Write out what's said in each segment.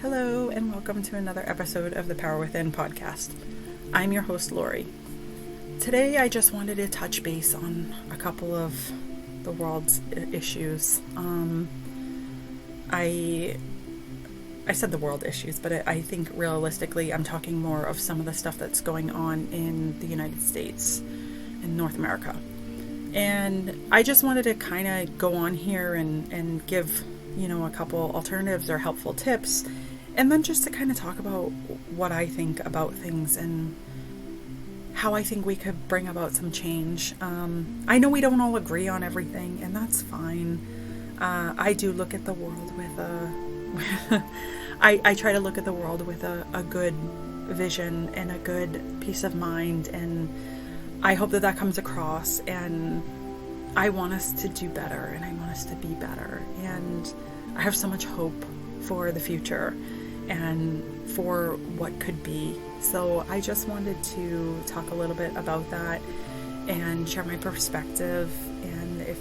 Hello, and welcome to another episode of the Power Within podcast. I'm your host, Laurie. Today, I just wanted to touch base on a couple of the world's issues. I said the world issues, but I think realistically, I'm talking more of some of the stuff that's going on in the United States, in North America. And I just wanted to kind of go on here and give, a couple alternatives or helpful tips, and then just to kind of talk about what I think about things and how I think we could bring about some change. I know we don't all agree on everything, and that's fine. I do look at the world with I try to look at the world with a good vision and a good peace of mind, and I hope that comes across, and I want us to do better, and I want us to be better, and I have so much hope for the future and for what could be. So I just wanted to talk a little bit about that and share my perspective, and if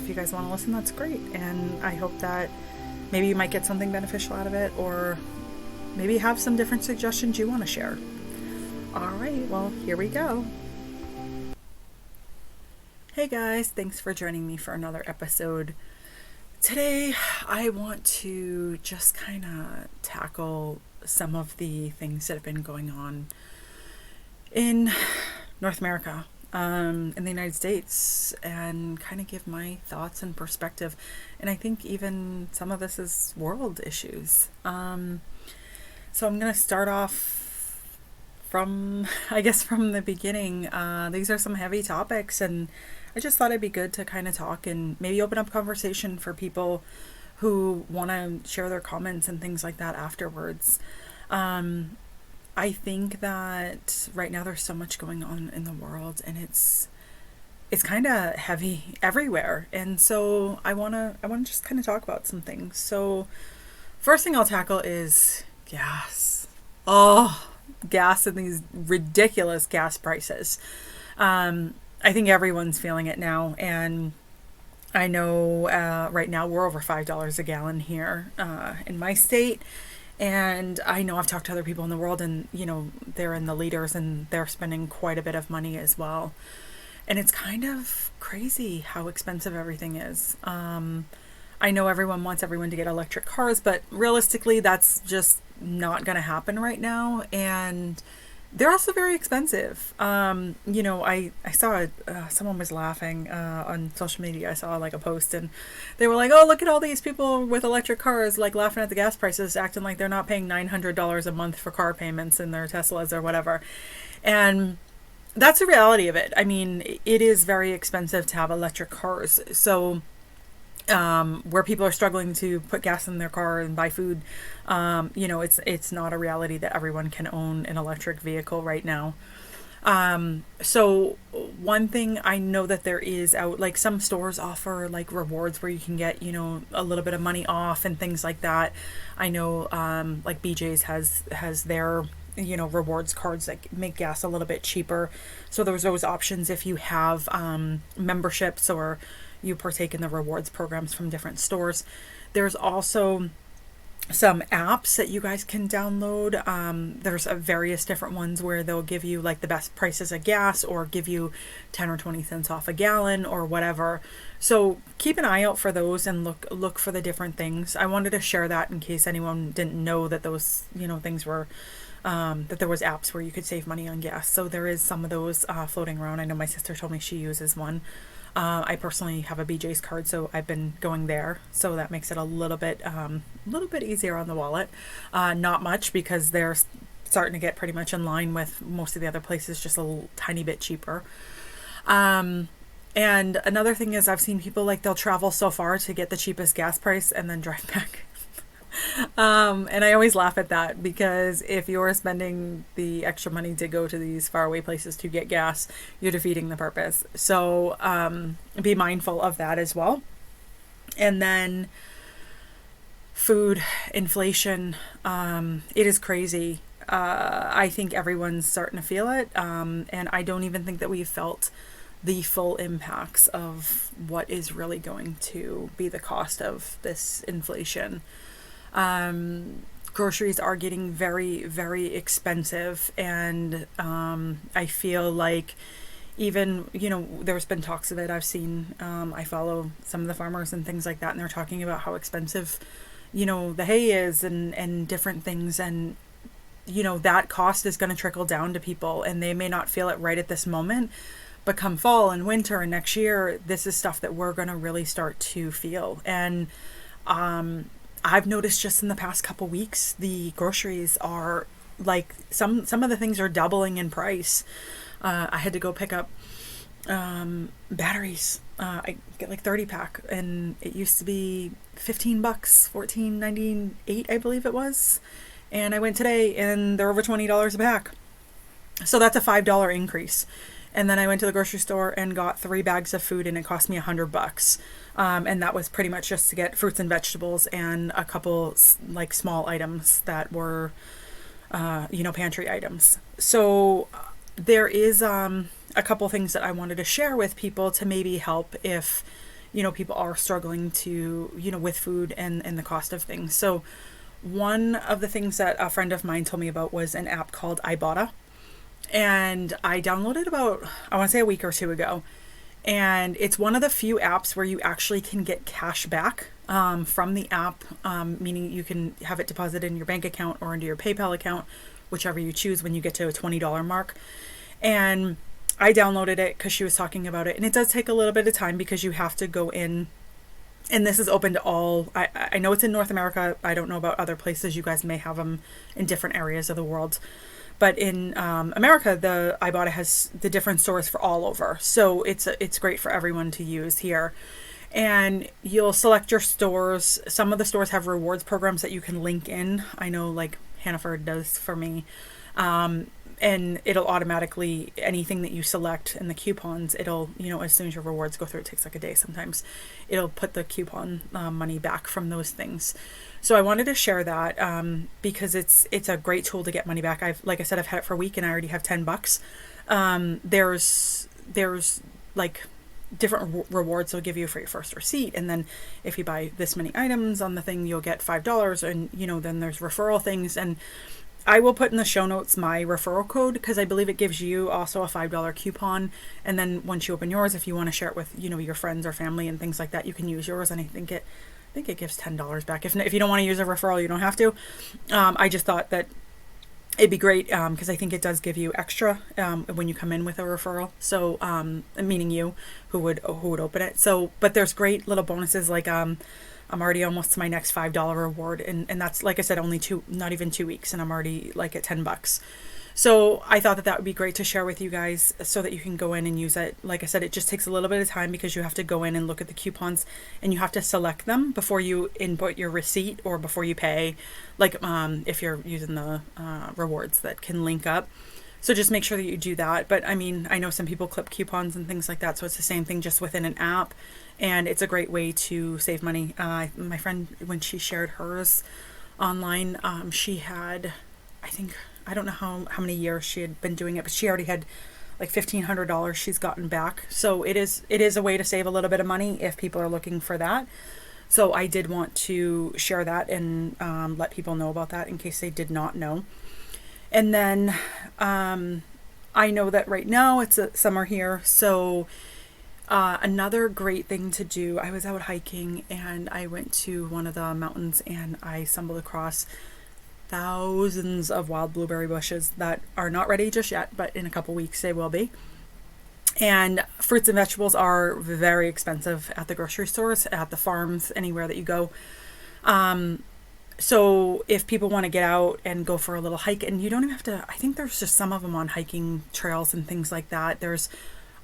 you guys want to listen, that's great, and I hope that maybe you might get something beneficial out of it, or maybe have some different suggestions you want to share. All right, well, here we go. Hey guys, thanks for joining me for another episode. Today, I want to just kind of tackle some of the things that have been going on in North America, in the United States, and kind of give my thoughts and perspective. And I think even some of this is world issues. So I'm going to start off from the beginning. These are some heavy topics, and I just thought it'd be good to kind of talk and maybe open up conversation for people who want to share their comments and things like that afterwards. I think that right now there's so much going on in the world, and it's kind of heavy everywhere. And so I want to just kind of talk about some things. So first thing I'll tackle is gas. Gas and these ridiculous gas prices. I think everyone's feeling it now, and I know right now we're over $5 a gallon here in my state, and I know I've talked to other people in the world, and they're in the leaders, and they're spending quite a bit of money as well, and it's kind of crazy how expensive everything is. I know everyone wants everyone to get electric cars, but realistically that's just not going to happen right now, and they're also very expensive. I saw someone was laughing on social media. I saw like a post, and they were like, "Oh, look at all these people with electric cars, like laughing at the gas prices, acting like they're not paying $900 a month for car payments in their Teslas or whatever." And that's the reality of it. I mean, it is very expensive to have electric cars. So where people are struggling to put gas in their car and buy food, it's not a reality that everyone can own an electric vehicle right now. So one thing I know that there is out, like some stores offer like rewards where you can get, a little bit of money off and things like that. I know, like BJ's has their, rewards cards that make gas a little bit cheaper. So there's those options if you have, memberships or you partake in the rewards programs from different stores. There's also some apps that you guys can download. There's various different ones where they'll give you like the best prices of gas, or give you 10 or 20 cents off a gallon or whatever. So keep an eye out for those and look for the different things. I wanted to share that in case anyone didn't know that those, things were, that there was apps where you could save money on gas. So there is some of those floating around. I know my sister told me she uses one. I personally have a BJ's card, so I've been going there. So that makes it a little bit easier on the wallet. Not much, because they're starting to get pretty much in line with most of the other places, just a little tiny bit cheaper. And another thing is, I've seen people they'll travel so far to get the cheapest gas price and then drive back. And I always laugh at that, because if you're spending the extra money to go to these faraway places to get gas, you're defeating the purpose. So be mindful of that as well. And then food inflation, it is crazy. I think everyone's starting to feel it, and I don't even think that we've felt the full impacts of what is really going to be the cost of this inflation. Groceries are getting very, very expensive, and I feel like even, there's been talks of it. I've seen, I follow some of the farmers and things like that, and they're talking about how expensive, the hay is, and different things. And, that cost is going to trickle down to people, and they may not feel it right at this moment, but come fall and winter and next year, this is stuff that we're going to really start to feel. And I've noticed just in the past couple weeks, the groceries are like, some of the things are doubling in price. I had to go pick up batteries. I get like 30 pack, and it used to be $15, $14.98, I believe it was. And I went today, and they're over $20 a pack. So that's a $5 increase. And then I went to the grocery store and got 3 bags of food, and it cost me $100. And that was pretty much just to get fruits and vegetables and a couple like small items that were, pantry items. So there is a couple things that I wanted to share with people to maybe help if, people are struggling to, with food and the cost of things. So one of the things that a friend of mine told me about was an app called Ibotta. And I downloaded about, I want to say a week or two ago. And it's one of the few apps where you actually can get cash back from the app, meaning you can have it deposited in your bank account or into your PayPal account, whichever you choose when you get to a $20 mark. And I downloaded it because she was talking about it. And it does take a little bit of time because you have to go in. And this is open to all. I know it's in North America. I don't know about other places. You guys may have them in different areas of the world. But in America, the Ibotta has the different stores for all over. So it's great for everyone to use here. And you'll select your stores. Some of the stores have rewards programs that you can link in. I know like Hannaford does for me. And it'll automatically, anything that you select in the coupons, it'll, as soon as your rewards go through, it takes like a day sometimes, it'll put the coupon money back from those things. So I wanted to share that because it's a great tool to get money back. Like I said, I've had it for a week and I already have $10. There's like different rewards they'll give you for your first receipt. And then if you buy this many items on the thing, you'll get $5. And, then there's referral things. And I will put in the show notes my referral code because I believe it gives you also a $5 coupon. And then once you open yours, if you want to share it with, your friends or family and things like that, you can use yours. And I think it gives $10 back. If you don't want to use a referral, you don't have to. I just thought that it'd be great because I think it does give you extra when you come in with a referral. So meaning you who would open it. So, but there's great little bonuses like I'm already almost to my next $5 reward. And that's, like I said, not even 2 weeks. And I'm already like at $10. So I thought that would be great to share with you guys so that you can go in and use it. Like I said, it just takes a little bit of time because you have to go in and look at the coupons and you have to select them before you input your receipt or before you pay, like if you're using the rewards that can link up. So just make sure that you do that. But I mean, I know some people clip coupons and things like that. So it's the same thing just within an app. And it's a great way to save money. My friend, when she shared hers online, she had, I don't know how many years she had been doing it, but she already had like $1,500 she's gotten back. So it is a way to save a little bit of money if people are looking for that. So I did want to share that and let people know about that in case they did not know. And then I know that right now it's summer here, so another great thing to do, I was out hiking and I went to one of the mountains and I stumbled across thousands of wild blueberry bushes that are not ready just yet, but in a couple weeks they will be. And fruits and vegetables are very expensive at the grocery stores, at the farms, anywhere that you go. So if people want to get out and go for a little hike, and you don't even have to, I think there's just some of them on hiking trails and things like that. There's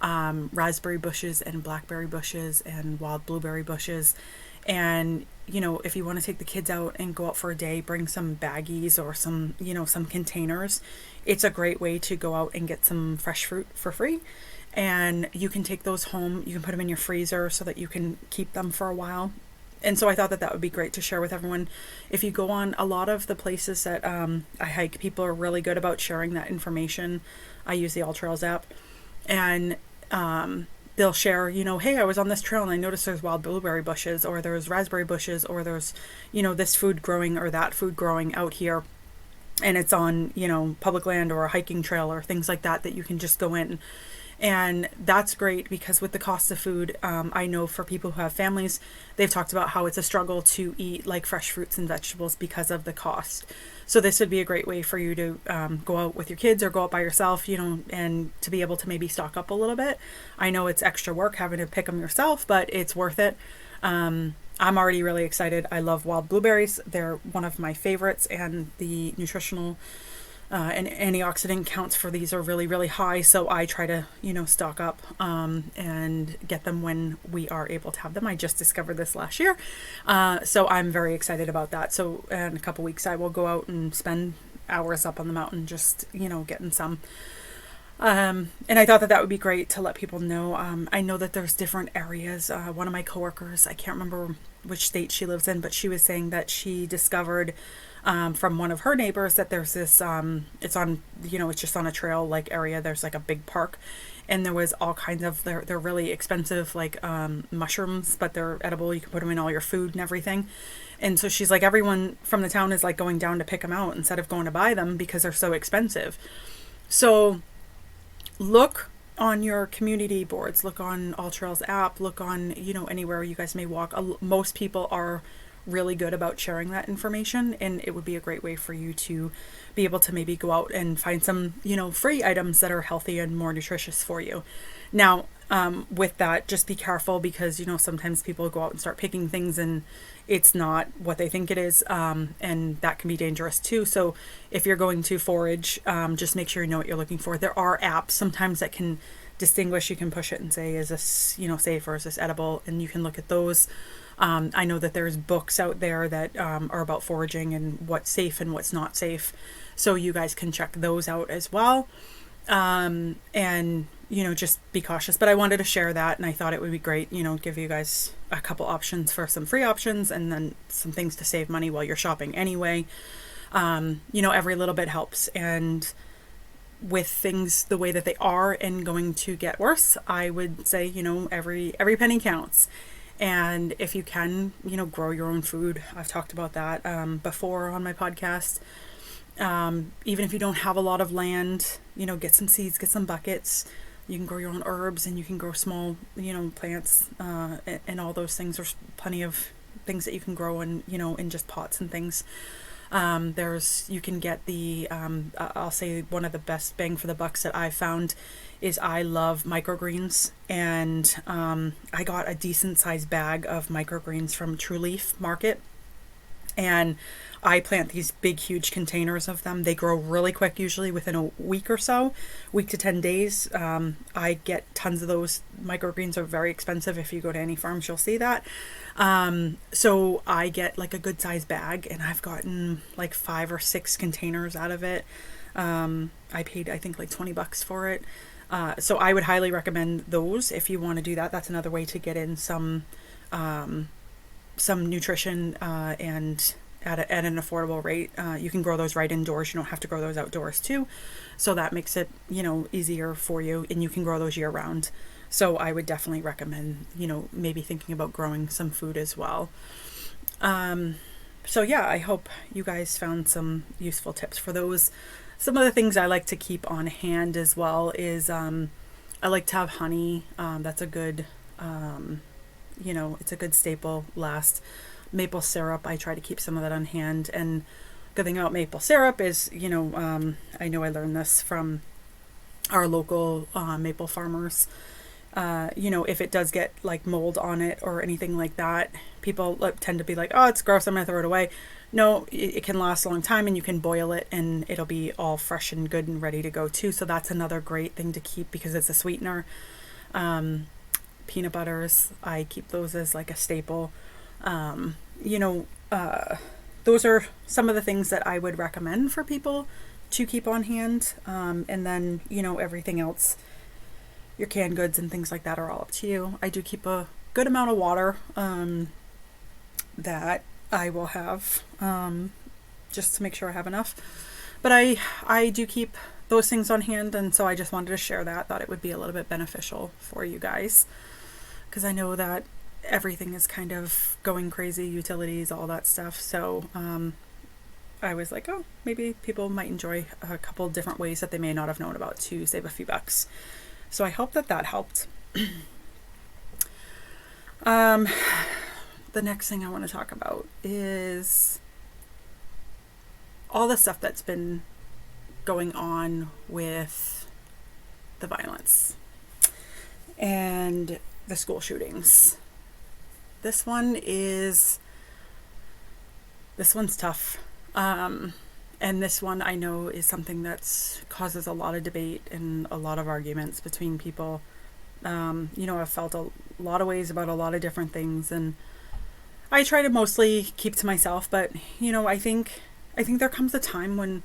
raspberry bushes and blackberry bushes and wild blueberry bushes. And, if you want to take the kids out and go out for a day, bring some baggies or some, some containers. It's a great way to go out and get some fresh fruit for free. And you can take those home. You can put them in your freezer so that you can keep them for a while. And so I thought that would be great to share with everyone. If you go on a lot of the places that I hike, people are really good about sharing that information. I use the All Trails app. And they'll share, hey, I was on this trail and I noticed there's wild blueberry bushes, or there's raspberry bushes, or there's, this food growing or that food growing out here. And it's on, public land or a hiking trail or things like that you can just go in. And that's great because with the cost of food, I know for people who have families, they've talked about how it's a struggle to eat like fresh fruits and vegetables because of the cost. So this would be a great way for you to go out with your kids or go out by yourself, and to be able to maybe stock up a little bit. I know it's extra work having to pick them yourself, but it's worth it. I'm already really excited. I love wild blueberries. They're one of my favorites, and the nutritional and antioxidant counts for these are really, really high. So I try to, stock up and get them when we are able to have them. I just discovered this last year. So I'm very excited about that. So in a couple weeks, I will go out and spend hours up on the mountain just, getting some. And I thought that would be great to let people know. I know that there's different areas. One of my coworkers, I can't remember which state she lives in, but she was saying that she discovered from one of her neighbors that there's this, it's on, it's just on a trail like area. There's like a big park, and there was all kinds of, they're really expensive, like mushrooms, but they're edible. You can put them in all your food and everything. And so she's like, everyone from the town is like going down to pick them out instead of going to buy them because they're so expensive. So look on your community boards, look on All Trails app, look on, anywhere you guys may walk. Most people are really good about sharing that information, and it would be a great way for you to be able to maybe go out and find some, free items that are healthy and more nutritious for you. Now, with that, just be careful because, sometimes people go out and start picking things and it's not what they think it is. And that can be dangerous too. So if you're going to forage, just make sure you know what you're looking for. There are apps sometimes that can distinguish. You can push it and say, is this, safe, or is this edible? And you can look at those. I know that there's books out there that are about foraging and what's safe and what's not safe. So you guys can check those out as well. And, just be cautious. But I wanted to share that, and I thought it would be great, give you guys a couple options for some free options and then some things to save money while you're shopping anyway. Every little bit helps. And with things the way that they are and going to get worse, I would say, every penny counts. And if you can, grow your own food. I've talked about that before on my podcast. Even if you don't have a lot of land, get some seeds, get some buckets. You can grow your own herbs, and you can grow small, plants and all those things. There's plenty of things that you can grow in just pots and things. You can get the, I'll say one of the best bang for the bucks that I've found is I love microgreens, and I got a decent sized bag of microgreens from True Leaf Market, and I plant these big, huge containers of them. They grow really quick, usually within a week or so, week to 10 days. I get tons of those. Microgreens are very expensive. If you go to any farms, you'll see that. So I get like a good size bag, and I've gotten like 5 or 6 containers out of it. I paid, I think, like $20 for it. So I would highly recommend those if you want to do that. That's another way to get in some nutrition and at an affordable rate. You can grow those right indoors. You don't have to grow those outdoors too. So that makes it, easier for you, and you can grow those year round. So I would definitely recommend, maybe thinking about growing some food as well. So yeah, I hope you guys found some useful tips for those. Some of the things I like to keep on hand as well is I like to have honey. That's a good, it's a good staple. Maple syrup, I try to keep some of that on hand. And good thing about maple syrup is, I know I learned this from our local maple farmers. If it does get like mold on it or anything like that, people tend to be like, oh, it's gross, I'm gonna throw it away. No, it can last a long time, and you can boil it and it'll be all fresh and good and ready to go too. So that's another great thing to keep because it's a sweetener. Peanut butters, I keep those as like a staple. Those are some of the things that I would recommend for people to keep on hand. And then, everything else, your canned goods and things like that are all up to you. I do keep a good amount of water that I will have just to make sure I have enough. But I do keep those things on hand, and so I just wanted to share that. Thought it would be a little bit beneficial for you guys, because I know that everything is kind of going crazy, utilities, all that stuff. So I was like, oh, maybe people might enjoy a couple different ways that they may not have known about to save a few bucks. So I hope that that helped. The next thing I want to talk about is all the stuff that's been going on with the violence and the school shootings. This one's tough. And this one I know is something that causes a lot of debate and a lot of arguments between people. I've felt a lot of ways about a lot of different things, and I try to mostly keep to myself, but I think there comes a time when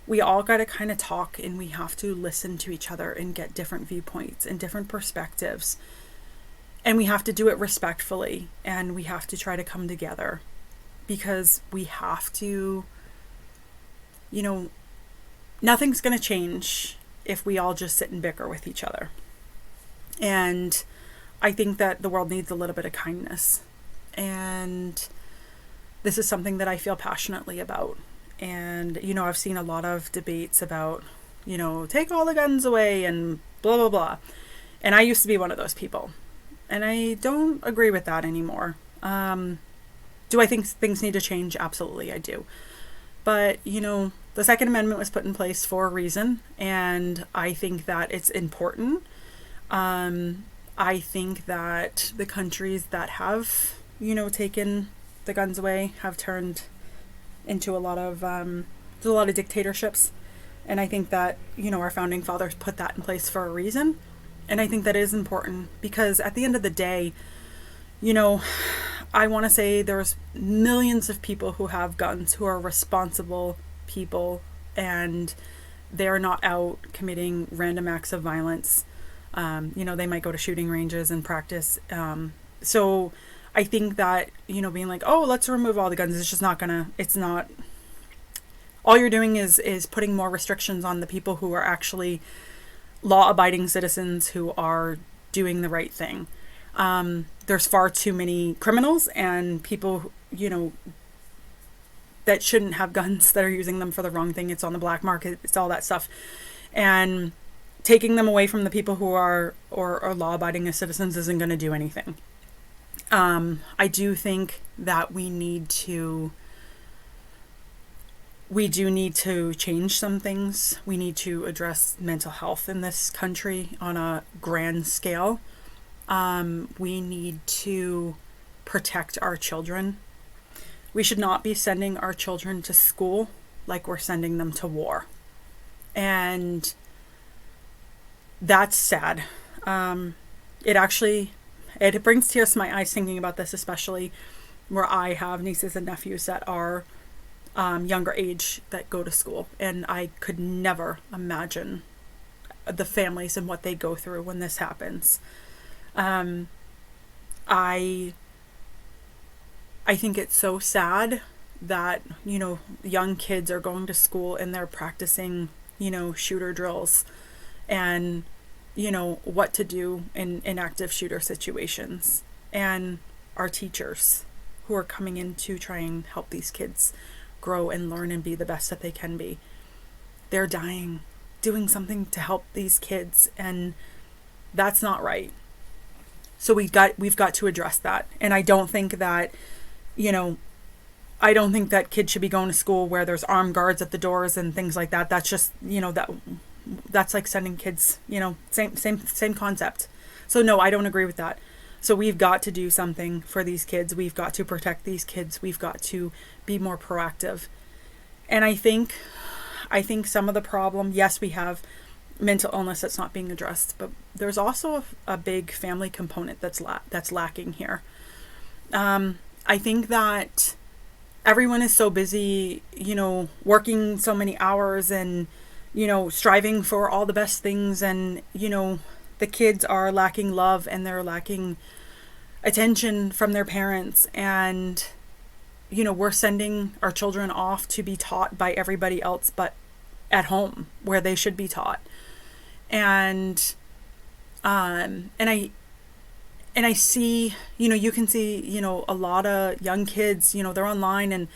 we all got to kind of talk, and we have to listen to each other and get different viewpoints and different perspectives. And we have to do it respectfully, and we have to try to come together, because we have to, nothing's going to change if we all just sit and bicker with each other. And I think that the world needs a little bit of kindness. And this is something that I feel passionately about. And, I've seen a lot of debates about, take all the guns away and blah, blah, blah. And I used to be one of those people. And I don't agree with that anymore. Do I think things need to change? Absolutely, I do. But, the Second Amendment was put in place for a reason. And I think that it's important. I think that the countries that have, taken the guns away have turned into a lot of dictatorships. And I think that, our founding fathers put that in place for a reason. And I think that is important, because at the end of the day, I want to say there's millions of people who have guns, who are responsible people, and they're not out committing random acts of violence. They might go to shooting ranges and practice. So I think that, being like, oh, let's remove all the guns, it's not, all you're doing is putting more restrictions on the people who are actually law-abiding citizens who are doing the right thing. There's far too many criminals and people, that shouldn't have guns, that are using them for the wrong thing. It's on the black market. It's all that stuff. And taking them away from the people who are law-abiding as citizens isn't going to do anything. I do think that we do need to change some things. We need to address mental health in this country on a grand scale. We need to protect our children. We should not be sending our children to school like we're sending them to war. And that's sad. It brings tears to my eyes thinking about this, especially where I have nieces and nephews that are younger age that go to school. And I could never imagine the families and what they go through when this happens. I think it's so sad that, young kids are going to school and they're practicing, shooter drills and, what to do in active shooter situations. And our teachers who are coming in to try and help these kids grow and learn and be the best that they can be. They're dying, doing something to help these kids, and that's not right. So we've got to address that. And I don't think that, kids should be going to school where there's armed guards at the doors and things like that. That's just, that's like sending kids, same concept. So no, I don't agree with that. So we've got to do something for these kids. We've got to protect these kids. We've got to be more proactive. And I think some of the problem, yes, we have mental illness that's not being addressed, but there's also a big family component that's lacking here. I think that everyone is so busy, working so many hours and, striving for all the best things, and, the kids are lacking love and they're lacking attention from their parents, and, we're sending our children off to be taught by everybody else but at home where they should be taught. And I see, you can see, a lot of young kids, they're online and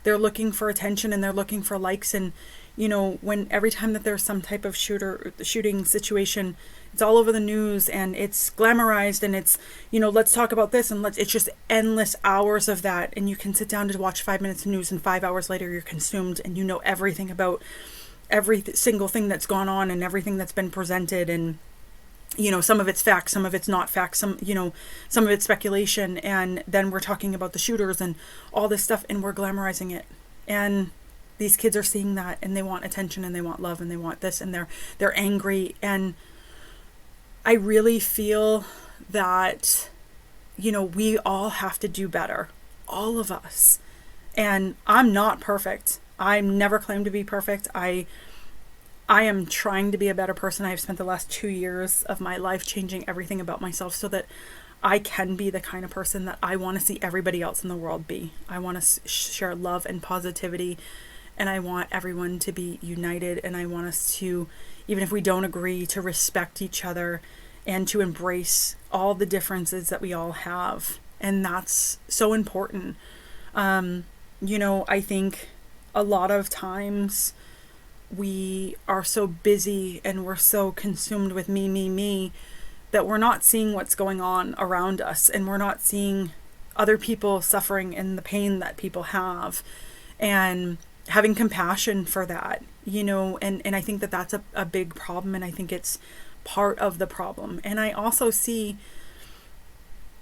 they're looking for attention and they're looking for likes. And, when every time that there's some type of shooting situation, it's all over the news and it's glamorized and it's, let's talk about this and it's just endless hours of that. And you can sit down to watch 5 minutes of news and 5 hours later you're consumed and everything about every single thing that's gone on and everything that's been presented. And some of it's facts, some of it's not facts, some of it's speculation. And then we're talking about the shooters and all this stuff and we're glamorizing it. And these kids are seeing that and they want attention and they want love and they want this and they're angry. And I really feel that, we all have to do better, all of us. And I'm not perfect. I never claim to be perfect. I am trying to be a better person. I've spent the last 2 years of my life changing everything about myself so that I can be the kind of person that I want to see everybody else in the world be. I want to share love and positivity, and I want everyone to be united, and I want us to, even if we don't agree, to respect each other and to embrace all the differences that we all have. And that's so important. I think a lot of times we are so busy and we're so consumed with me, that we're not seeing what's going on around us, and we're not seeing other people suffering and the pain that people have, and having compassion for that, and I think that that's a big problem, and I think it's part of the problem. And I also see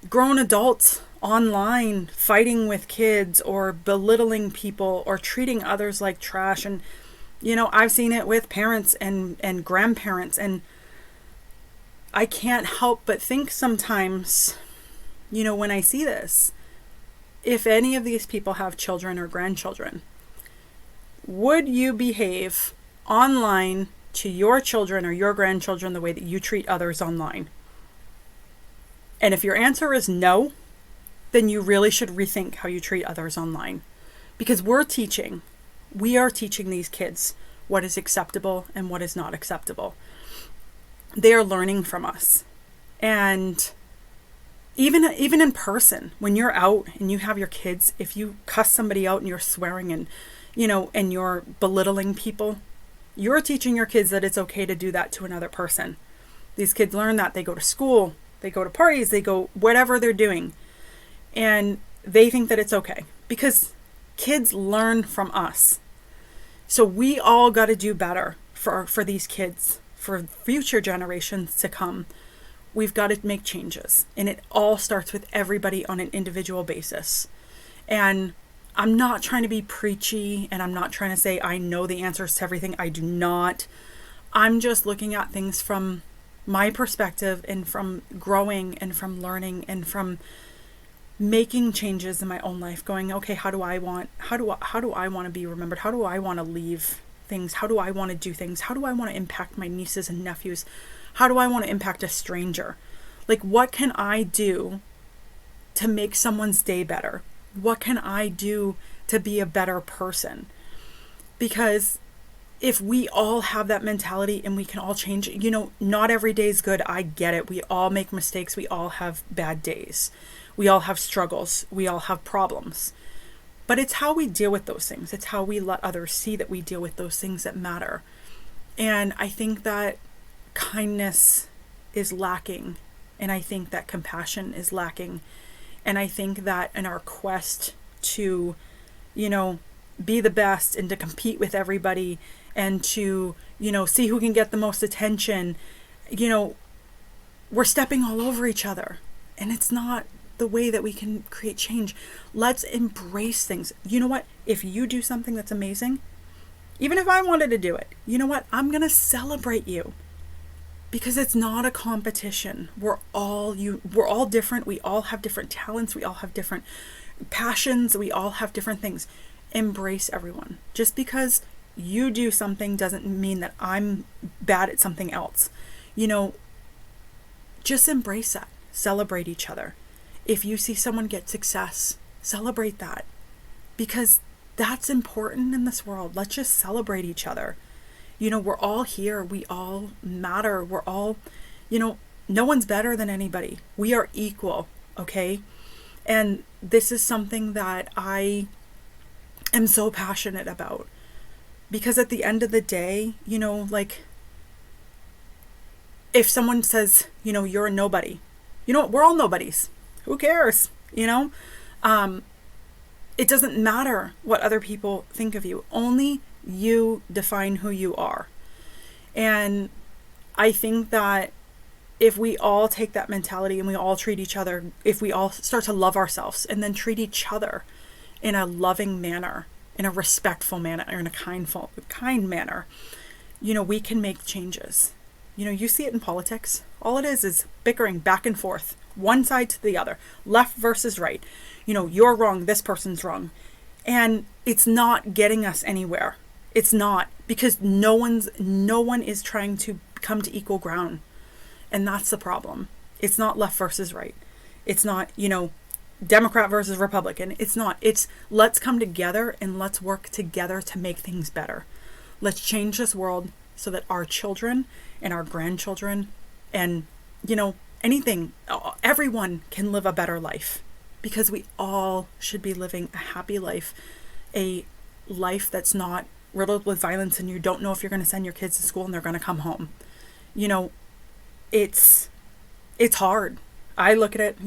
grown adults online fighting with kids or belittling people or treating others like trash. And I've seen it with parents and grandparents, and I can't help but think sometimes, when I see this, if any of these people have children or grandchildren, would you behave online to your children or your grandchildren the way that you treat others online? And if your answer is no, then you really should rethink how you treat others online. Because we are teaching these kids what is acceptable and what is not acceptable. They are learning from us. And even in person, when you're out and you have your kids, if you cuss somebody out and you're swearing and you're belittling people, you're teaching your kids that it's okay to do that to another person. These kids learn that. They go to school, they go to parties, they go whatever they're doing, and they think that it's okay because kids learn from us. So we all got to do better for these kids, for future generations to come. We've got to make changes, and it all starts with everybody on an individual basis. And I'm not trying to be preachy, and I'm not trying to say I know the answers to everything. I do not. I'm just looking at things from my perspective and from growing and from learning and from making changes in my own life, going, okay, how do I want to be remembered? How do I want to leave things? How do I want to do things? How do I want to impact my nieces and nephews? How do I want to impact a stranger? Like, what can I do to make someone's day better? What can I do to be a better person? Because if we all have that mentality and we can all change, not every day is good. I get it. We all make mistakes. We all have bad days. We all have struggles. We all have problems. But it's how we deal with those things. It's how we let others see that we deal with those things that matter. And I think that kindness is lacking. And I think that compassion is lacking. And I think that in our quest to, be the best and to compete with everybody and to, see who can get the most attention, we're stepping all over each other. And it's not the way that we can create change. Let's embrace things. You know what? If you do something that's amazing, even if I wanted to do it, you know what? I'm going to celebrate you. Because it's not a competition. We're all different. We all have different talents. We all have different passions. We all have different things. Embrace everyone. Just because you do something doesn't mean that I'm bad at something else. Just embrace that. Celebrate each other. If you see someone get success, celebrate that. Because that's important in this world. Let's just celebrate each other. We're all here. We all matter. We're all, no one's better than anybody. We are equal, okay? And this is something that I am so passionate about. Because at the end of the day, like, if someone says, you're a nobody, we're all nobodies. Who cares? It doesn't matter what other people think of you. Only you define who you are. And I think that if we all take that mentality and we all treat each other, if we all start to love ourselves and then treat each other in a loving manner, in a respectful manner, or in a kind manner, we can make changes. You see it in politics. All it is bickering back and forth, one side to the other, left versus right. You're wrong, this person's wrong. And it's not getting us anywhere. It's not, because no one is trying to come to equal ground. And that's the problem. It's not left versus right. It's not, Democrat versus Republican. It's not. It's let's come together and let's work together to make things better. Let's change this world so that our children and our grandchildren and, anything, everyone can live a better life, because we all should be living a happy life, a life that's not riddled with violence and you don't know if you're going to send your kids to school and they're going to come home. It's hard. I look at it,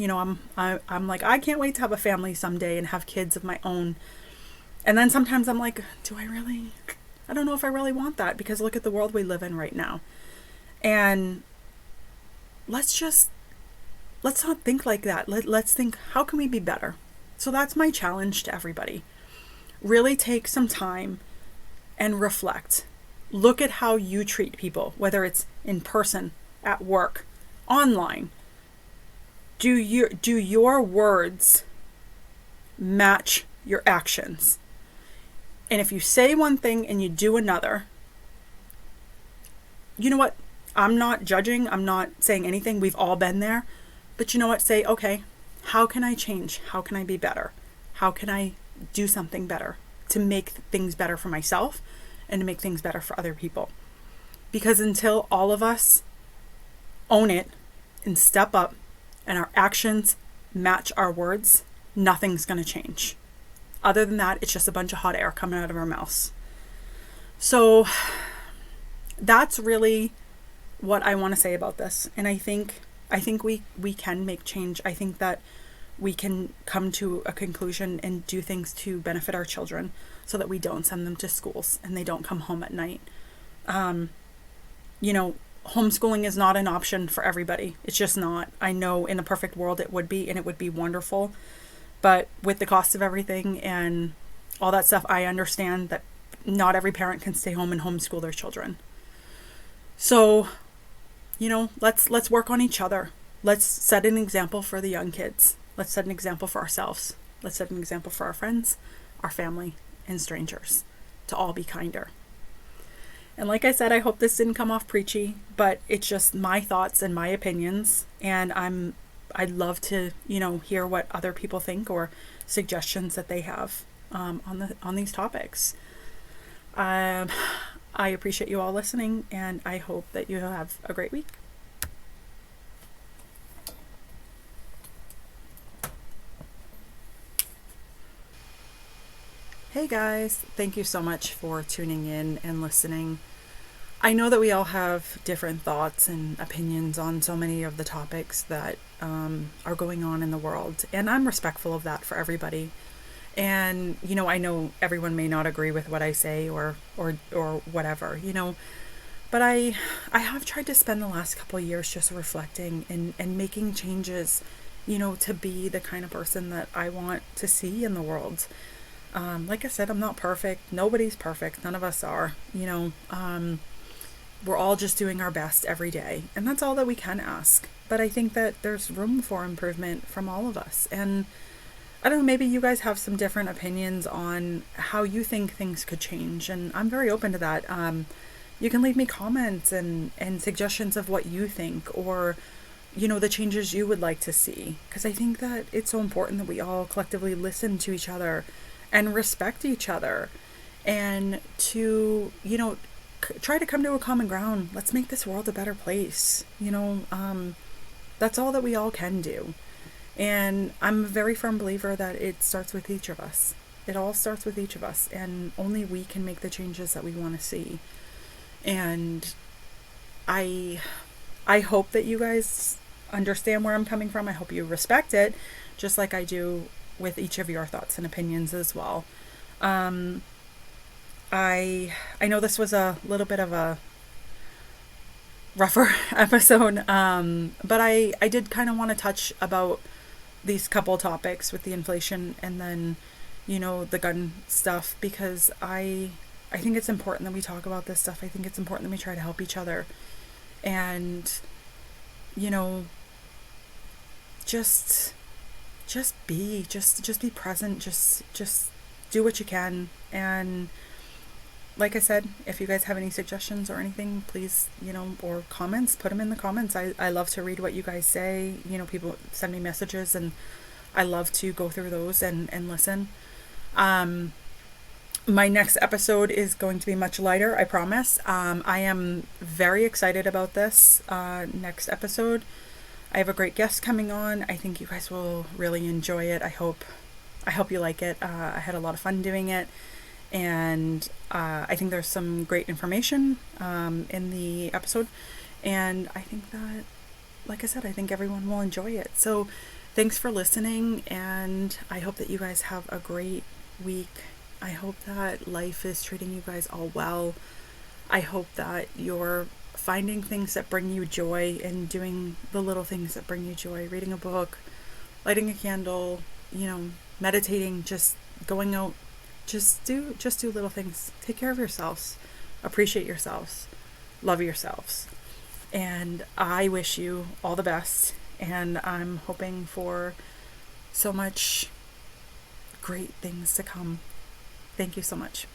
I'm like, I can't wait to have a family someday and have kids of my own. And then sometimes I'm like, I don't know if I really want that, because look at the world we live in right now. And let's not think like that. Let's think, how can we be better? So that's my challenge to everybody. Really take some time and reflect. Look at how you treat people, whether it's in person, at work, online. Do your words match your actions? And if you say one thing and you do another, you know what? I'm not judging. I'm not saying anything. We've all been there. But you know what? Say, okay, how can I change? How can I be better? How can I do something better to make things better for myself and to make things better for other people? Because until all of us own it and step up and our actions match our words, nothing's going to change. Other than that, it's just a bunch of hot air coming out of our mouths. So that's really what I want to say about this. And I think we can make change. I think that we can come to a conclusion and do things to benefit our children so that we don't send them to schools and they don't come home at night. Homeschooling is not an option for everybody. It's just not. I know in a perfect world it would be, and it would be wonderful. But with the cost of everything and all that stuff, I understand that not every parent can stay home and homeschool their children. So, let's work on each other. Let's set an example for the young kids. Let's set an example for ourselves. Let's set an example for our friends, our family, and strangers to all be kinder. And like I said, I hope this didn't come off preachy, but it's just my thoughts and my opinions. And I'd love to, hear what other people think or suggestions that they have on these topics. I appreciate you all listening, and I hope that you have a great week. Hey guys, thank you so much for tuning in and listening. I know that we all have different thoughts and opinions on so many of the topics that are going on in the world, and I'm respectful of that for everybody. And I know everyone may not agree with what I say or whatever, but I have tried to spend the last couple of years just reflecting and making changes, to be the kind of person that I want to see in the world. Like I said, I'm not perfect. Nobody's perfect. None of us are. We're all just doing our best every day. And that's all that we can ask. But I think that there's room for improvement from all of us. And I don't know, maybe you guys have some different opinions on how you think things could change. And I'm very open to that. You can leave me comments and suggestions of what you think, or, the changes you would like to see. Because I think that it's so important that we all collectively listen to each other and respect each other, and to, try to come to a common ground. Let's make this world a better place. That's all that we all can do. And I'm a very firm believer that it starts with each of us. It all starts with each of us, and only we can make the changes that we want to see. And I hope that you guys understand where I'm coming from. I hope you respect it, just like I do with each of your thoughts and opinions as well. I know this was a little bit of a rougher episode, but I did kind of want to touch about these couple topics with the inflation and then, the gun stuff, because I think it's important that we talk about this stuff. I think it's important that we try to help each other. And, just be present, just do what you can. And like I said, if you guys have any suggestions or anything, please, or comments, put them in the comments. I love to read what you guys say. People send me messages and I love to go through those and listen. My next episode is going to be much lighter, I promise. I am very excited about this next episode. I have a great guest coming on. I think you guys will really enjoy it. I hope you like it. I had a lot of fun doing it. And I think there's some great information in the episode. And I think that, like I said, I think everyone will enjoy it. So thanks for listening. And I hope that you guys have a great week. I hope that life is treating you guys all well. I hope that you're finding things that bring you joy and doing the little things that bring you joy. Reading a book, lighting a candle, meditating, just going out. Just do little things. Take care of yourselves. Appreciate yourselves. Love yourselves. And I wish you all the best. And I'm hoping for so much great things to come. Thank you so much.